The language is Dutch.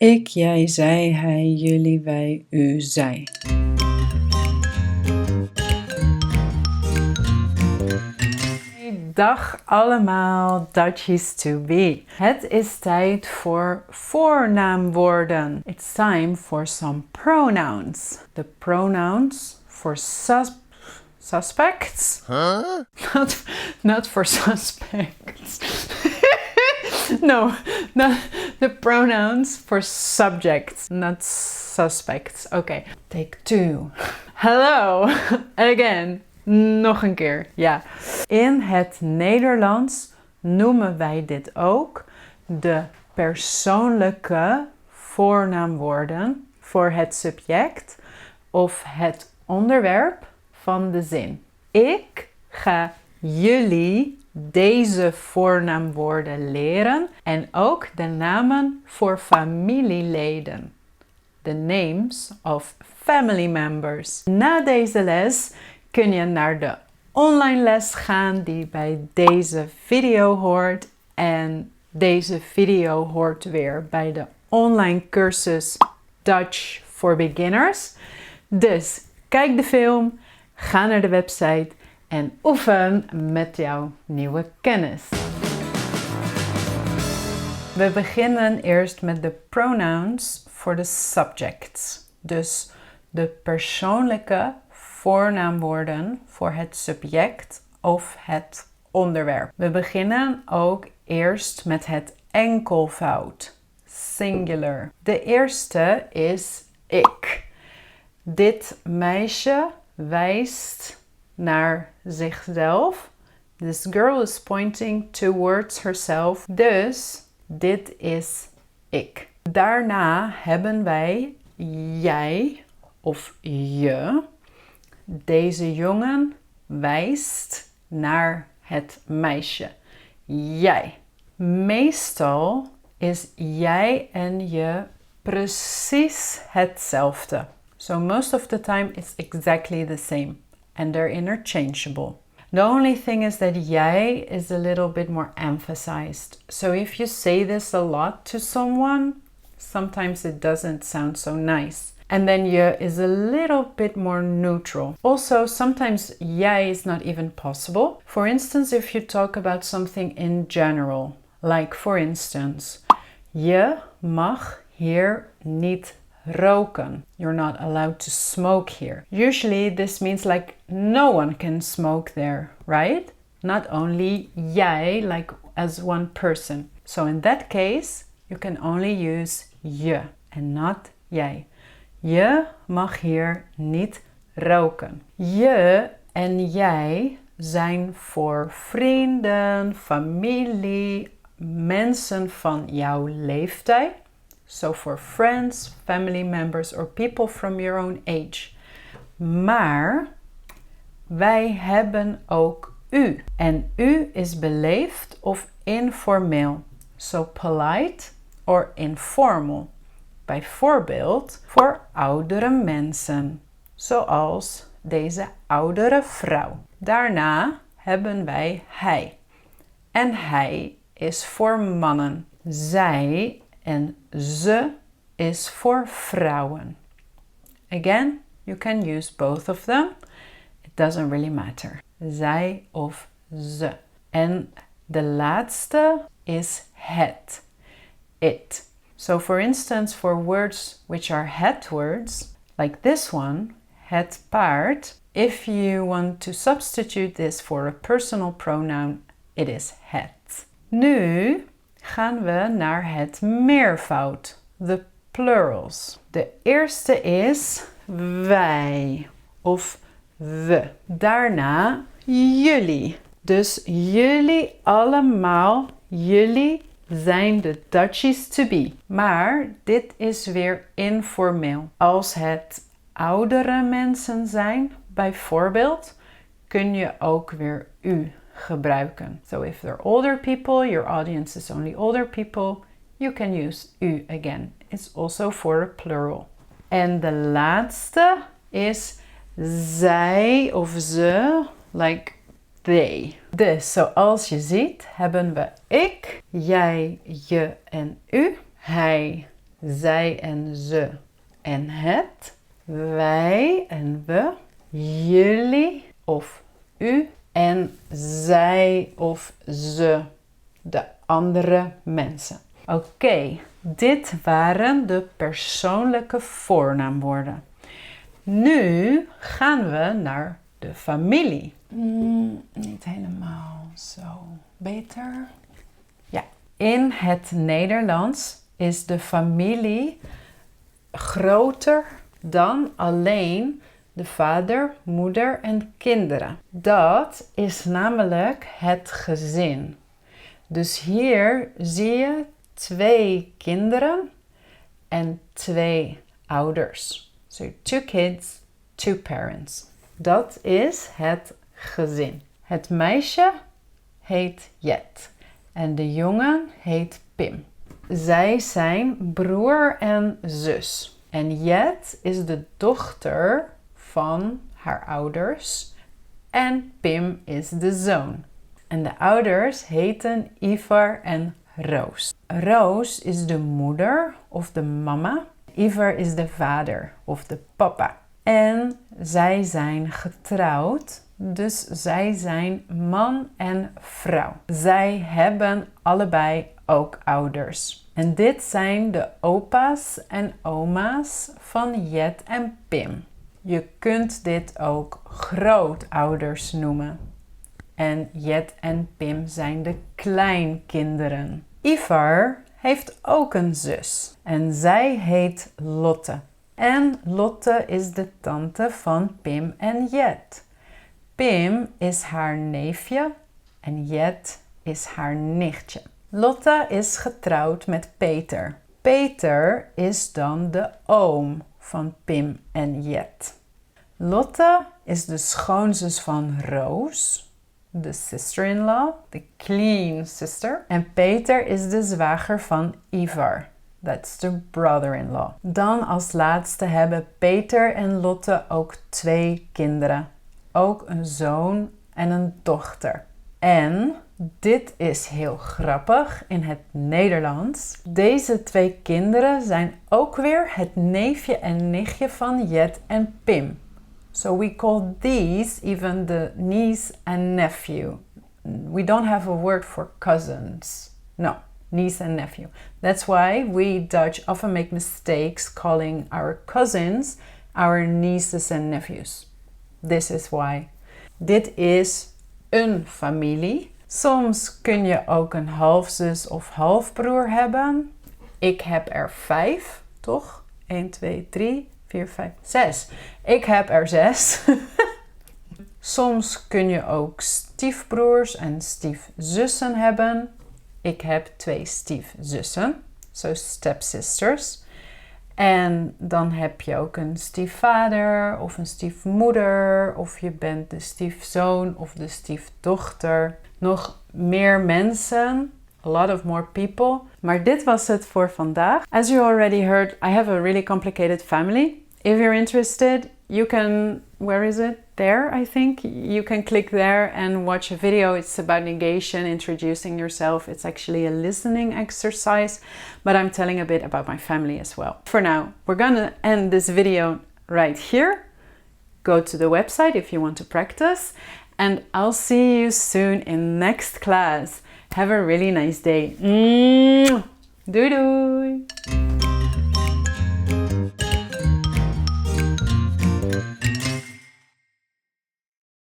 Ik, jij, zij, hij, jullie, wij, u, zij. Dag allemaal, Dutchies to be. Het is tijd voor voornaamwoorden. It's time for some pronouns. The pronouns for suspects? Huh? Not for suspects. No, the pronouns for subjects, not suspects. Okay, take two. Hello, again. Nog een keer, ja. In het Nederlands noemen wij dit ook de persoonlijke voornaamwoorden voor het subject of het onderwerp van de zin. Ik ga jullie deze voornaamwoorden leren en ook de namen voor familieleden. The names of family members. Na deze les kun je naar de online les gaan die bij deze video hoort. En deze video hoort weer bij de online cursus Dutch for Beginners. Dus kijk de film, ga naar de website en oefen met jouw nieuwe kennis. We beginnen eerst met de pronouns voor de subjects. Dus de persoonlijke voornaamwoorden voor het subject of het onderwerp. We beginnen ook eerst met het enkelvoud, singular. De eerste is ik. Dit meisje wijst naar zichzelf. This girl is pointing towards herself. Dus dit is ik. Daarna hebben wij jij of je. Deze jongen wijst naar het meisje. Jij. Meestal is jij en je precies hetzelfde. So most of the time it's exactly the same. And they're interchangeable. The only thing is that jij is a little bit more emphasized. So if you say this a lot to someone, sometimes it doesn't sound so nice. And then je is a little bit more neutral. Also, sometimes jij is not even possible. For instance, if you talk about something in general. Like for instance, je mag hier niet roken. You're not allowed to smoke here. Usually this means like no one can smoke there, right? Not only jij, like as one person. So in that case, you can only use je and not jij. Je mag hier niet roken. Je en jij zijn voor vrienden, familie, mensen van jouw leeftijd. So for friends, family members or people from your own age. Maar wij hebben ook u. En u is beleefd of informeel. So polite or informal. Bijvoorbeeld voor oudere mensen. Zoals deze oudere vrouw. Daarna hebben wij hij. En hij is voor mannen. Zij en ze is voor vrouwen. Again, you can use both of them. It doesn't really matter. Zij of ze. En de laatste is het. It. So for instance, for words which are het words, like this one, het paard, if you want to substitute this for a personal pronoun, it is het. Nu gaan we naar het meervoud, the plurals. De eerste is wij of we. Daarna jullie. Dus jullie allemaal, jullie zijn de Dutchies to be. Maar dit is weer informeel. Als het oudere mensen zijn, bijvoorbeeld, kun je ook weer u gebruiken. So if they're older people, your audience is only older people, you can use u again. It's also for a plural. En de laatste is zij of ze, like they. Dus zoals je ziet hebben we ik, jij, je en u, hij, zij en ze en het, wij en we, jullie of u en zij of ze, de andere mensen. Oké, dit waren de persoonlijke voornaamwoorden. Nu gaan we naar de familie. Niet helemaal zo. Beter? Ja. In het Nederlands is de familie groter dan alleen de vader, moeder en kinderen. Dat is namelijk het gezin. Dus hier zie je 2 kinderen en 2 ouders. So 2 kids, 2 parents. Dat is het gezin. Het meisje heet Jet en de jongen heet Pim. Zij zijn broer en zus. En Jet is de dochter van haar ouders en Pim is de zoon. En de ouders heten Ivar en Roos. Roos is de moeder of de mama. Ivar is de vader of de papa. En zij zijn getrouwd, dus zij zijn man en vrouw. Zij hebben allebei ook ouders. En dit zijn de opa's en oma's van Jet en Pim. Je kunt dit ook grootouders noemen. En Jet en Pim zijn de kleinkinderen. Ivar heeft ook een zus en zij heet Lotte. En Lotte is de tante van Pim en Jet. Pim is haar neefje en Jet is haar nichtje. Lotte is getrouwd met Peter. Peter is dan de oom van Pim en Jet. Lotte is de schoonzus van Roos, de sister-in-law, de clean sister. En Peter is de zwager van Ivar. That's the brother-in-law. Dan als laatste hebben Peter en Lotte ook 2 kinderen. Ook een zoon en een dochter. En dit is heel grappig in het Nederlands. Deze 2 kinderen zijn ook weer het neefje en nichtje van Jet en Pim. So we call these even the niece and nephew. We don't have a word for cousins. No, niece and nephew. That's why we Dutch often make mistakes calling our cousins our nieces and nephews. This is why. Dit is een familie. Soms kun je ook een halfzus of halfbroer hebben. Ik heb er 5, toch? 1, 2, 3, 4, 5, 6. Ik heb er 6. Soms kun je ook stiefbroers en stiefzussen hebben. Ik heb 2 stiefzussen, so stepsisters. En dan heb je ook een stiefvader of een stiefmoeder of je bent de stiefzoon of de stiefdochter. Nog meer mensen, a lot of more people. Maar dit was het voor vandaag. As you already heard, I have a really complicated family. If you're interested, you can, where is it? There, I think. You can click there and watch a video. It's about negation, introducing yourself. It's actually a listening exercise, but I'm telling a bit about my family as well. For now, we're gonna end this video right here. Go to the website if you want to practice, and I'll see you soon in next class. Have a really nice day. Doei doei!